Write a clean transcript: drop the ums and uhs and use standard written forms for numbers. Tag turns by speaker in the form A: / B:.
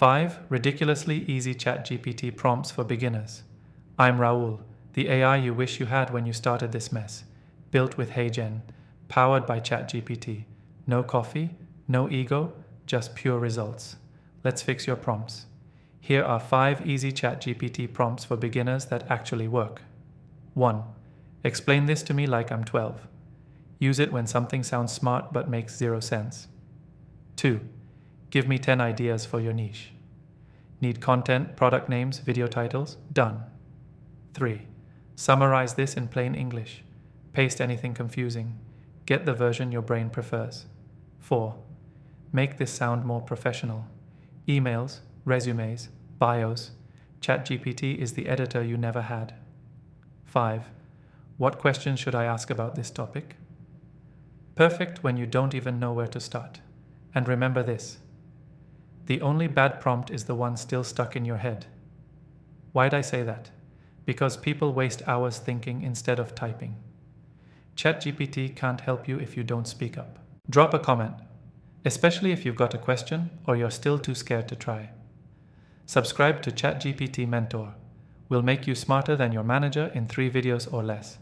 A: 5 ridiculously easy ChatGPT prompts for beginners. I'm Raul, the AI you wish you had when you started this mess. Built with HeyGen, powered by ChatGPT. No coffee, no ego, just pure results. Let's fix your prompts. Here are 5 easy ChatGPT prompts for beginners that actually work. 1. Explain this to me like I'm 12. Use it when something sounds smart but makes zero sense. 2. Give me 10 ideas for your niche. Need content, product names, video titles? Done. 3. Summarize this in plain English. Paste anything confusing. Get the version your brain prefers. 4. Make this sound more professional. Emails, resumes, bios. ChatGPT is the editor you never had. 5. What questions should I ask about this topic? Perfect when you don't even know where to start. And remember this. The only bad prompt is the one still stuck in your head. Why'd I say that? Because people waste hours thinking instead of typing. ChatGPT can't help you if you don't speak up. Drop a comment, especially if you've got a question or you're still too scared to try. Subscribe to ChatGPT Mentor. We'll make you smarter than your manager in 3 videos or less.